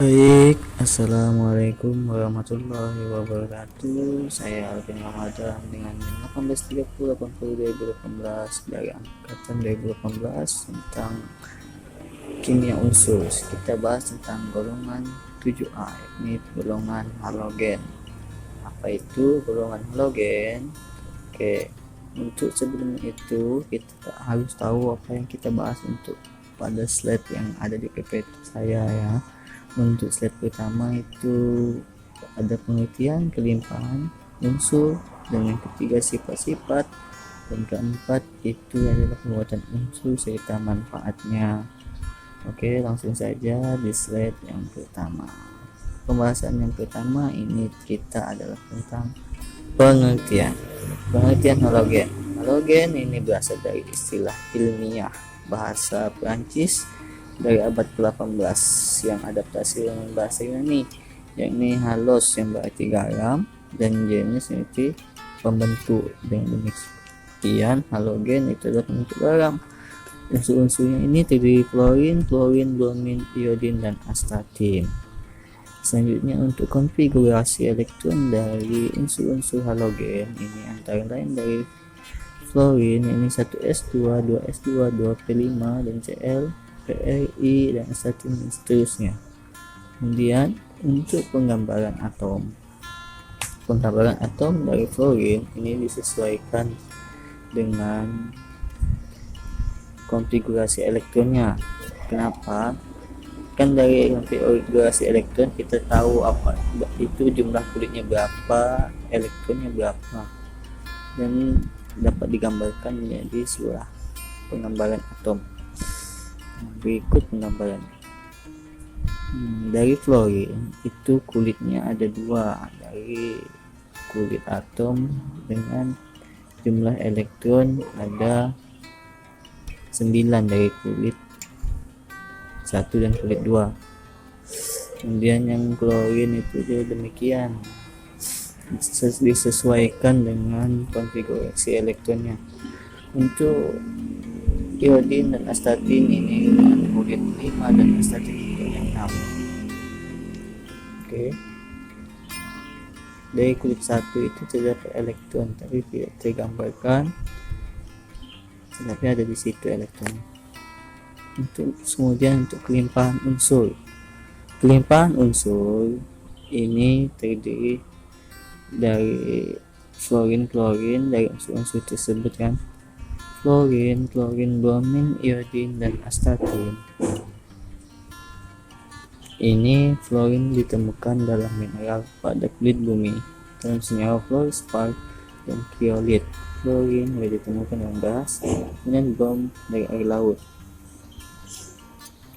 Baik, Assalamualaikum warahmatullahi wabarakatuh. Saya Alvin Ramadan dengan NIM 183080 dari angkatan 2018 tentang kimia unsur. Kita bahas tentang golongan 7A, yakni golongan halogen. Apa itu golongan halogen? Oke, untuk sebelum itu kita harus tahu apa yang kita bahas untuk pada slide yang ada di PPT saya ya. Untuk slide pertama itu ada pengertian kelimpahan unsur, dan yang ketiga sifat-sifat, dan keempat itu adalah pembuatan unsur serta manfaatnya. Oke, langsung saja di slide yang pertama. Pembahasan yang pertama ini kita adalah tentang pengertian halogen. Halogen ini berasal dari istilah ilmiah bahasa Prancis dari abad ke-18 yang adaptasi dengan bahasa Yunani, yakni halos yang berarti garam dan genes itu pembentuk. Dengan demikian halogen itu adalah pembentuk garam. Unsur-unsurnya ini terdiri klorin, bromin, iodin, dan astatin. Selanjutnya untuk konfigurasi elektron dari unsur-unsur halogen ini antara lain dari fluorin ini 1s2, 2s2, 2p5 dan Cl, Pri dan astatin dan seterusnya. Kemudian untuk penggambaran atom dari fluorin ini disesuaikan dengan konfigurasi elektronnya. Kenapa? Kan dari konfigurasi elektron kita tahu apa itu jumlah kulitnya berapa, elektronnya berapa, dan dapat digambarkan menjadi sebuah penggambaran atom. Berikut penggambaran dari fluorin itu kulitnya ada dua, dari kulit atom dengan jumlah elektron ada 9 dari kulit 1 dan kulit 2. Kemudian yang klorin itu juga demikian, disesuaikan dengan konfigurasi elektronnya. Untuk iodin dan astatin ini dengan kulit 5 dan astatin yang 6. Oke. Dari kulit 1 itu terdapat elektron tapi tidak tergambarkan, tapi ada di situ elektron. Kemudian untuk kelimpahan unsur ini terdiri dari fluorin, klorin, dari unsur-unsur tersebut kan, fluorin, bromin, iodin, dan astatin. Ini fluorin ditemukan dalam mineral pada kulit bumi dalam senyawa fluorspar dan kriolit. Fluorin ditemukan dalam gas, kemudian brom dari air laut.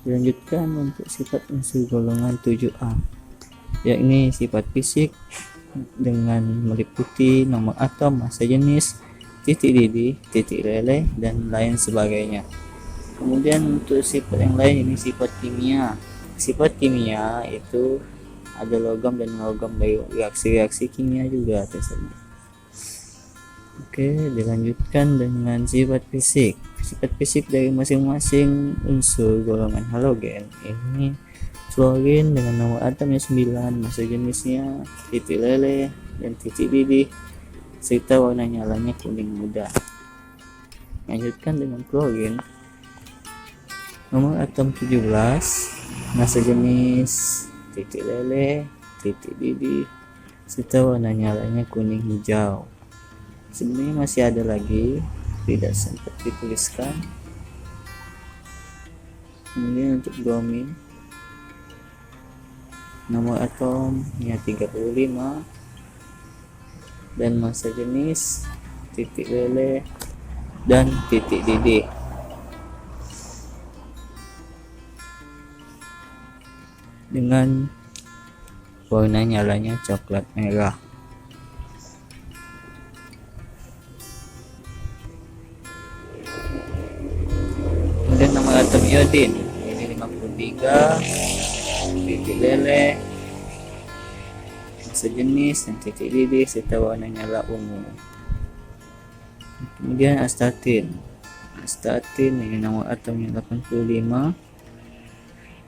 Dilanjutkan untuk sifat unsur golongan 7A, yakni sifat fisik dengan meliputi nomor atom, massa jenis, titik didih, titik leleh, dan lain sebagainya. Kemudian untuk sifat yang lain ini sifat kimia. Sifat kimia itu ada logam dan logam dari reaksi-reaksi kimia juga tersebut. Oke, dilanjutkan dengan sifat fisik. Sifat fisik dari masing-masing unsur golongan halogen ini fluorin dengan nomor atomnya 9, massa jenisnya, titik leleh dan titik didih, serta warna nyalanya kuning muda. Lanjutkan dengan klorin, nomor atom 17, massa jenis, titik leleh, titik didih, serta warna nyalanya kuning hijau. Sebenarnya masih ada lagi, tidak sempat dituliskan. Kemudian untuk bromin, nomor atomnya 35 dan massa jenis, titik leleh, dan titik didih. Dengan warna nyalanya coklat merah. Kemudian nomor atom iodin ini 53, titik leleh, massa jenis dan titik didih serta warna nyala ungu. Kemudian astatin ini nomor atomnya 85,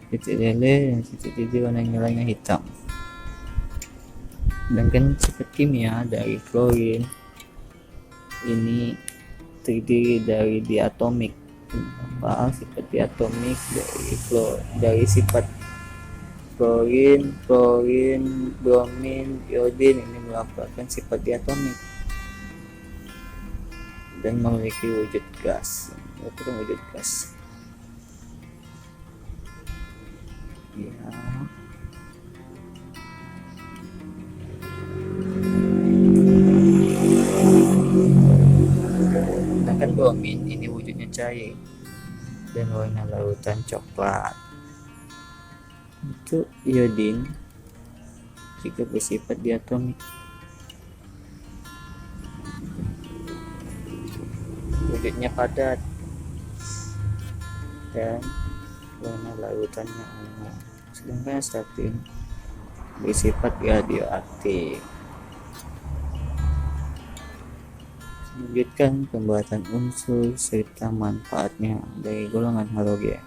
titik lele dan titik didih warna nyalanya hitam. Sedangkan sifat kimia dari klorin ini terdiri dari diatomik. Apa sifat diatomik dari sifat klorin, bromin, iodin ini merupakan sifat diatomik dan memiliki wujud gas. Ya. Sedangkan bromin ini wujudnya cair dan warna lautan coklat. Untuk iodin juga bersifat diatomik. Wujudnya padat dan warna lautannya ungu. Sedangkan statin bersifat radioaktif. Melanjutkan pembuatan unsur serta manfaatnya dari golongan halogen.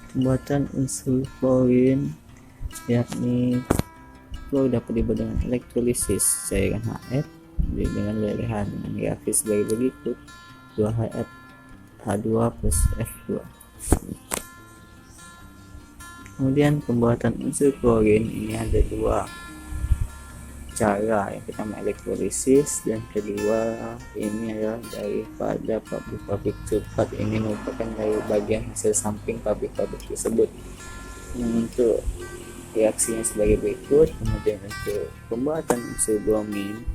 Pembuatan unsur klorin yakni klor dapat dibuat dengan elektrolisis cairan HF dengan lelehan reaksi sebagai berikut: 2HF H2 plus F2. Kemudian pembuatan unsur klorin ini ada dua cara, yang pertama elektrolisis dan kedua ini adalah daripada pabrik sulfat. Ini merupakan dari bagian hasil samping pabrik-pabrik tersebut. Untuk reaksinya sebagai berikut. Kemudian untuk pembuatan unsur bromin,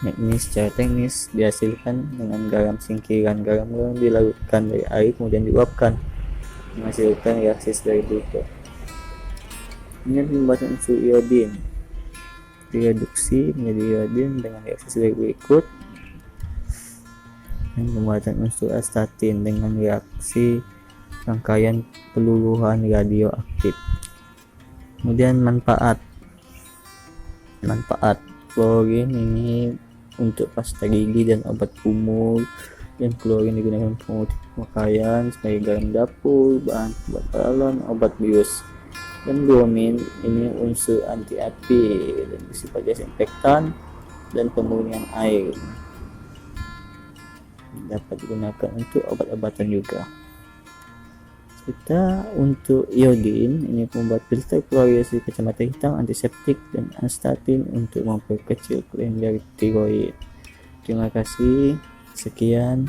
ini secara teknis dihasilkan dengan garam singkiran. Garam dilarutkan dari air kemudian diuapkan menghasilkan reaksi sebagai berikut. Kemudian pembuatan unsur iodin, direduksi menjadi iodin dengan reaksi sebagai berikut. Dan pembuatan unsur astatin dengan reaksi rangkaian peluluhan radioaktif. Kemudian manfaat klorin ini untuk pasta gigi dan obat kumur, dan klorin digunakan untuk pakaian sebagai garam dapur, bahan obat paralon, obat bius. Dan bromin ini unsur anti api dan bersifat desinfektan dan pemurnian air, dapat digunakan untuk obat-obatan juga. Kita untuk iodin ini membuat filter klorisasi kacamata hitam, antiseptik, dan astatin untuk memperkecil kelenjar tiroid. Terima kasih, sekian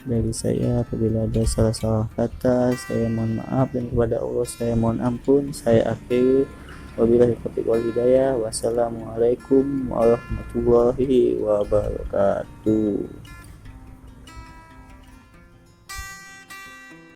dari saya. Apabila ada salah-salah kata, saya mohon maaf, dan kepada Allah saya mohon ampun. Saya akhiri, wabillahi taufiq wal hidayah. Wassalamualaikum warahmatullahi wabarakatuh.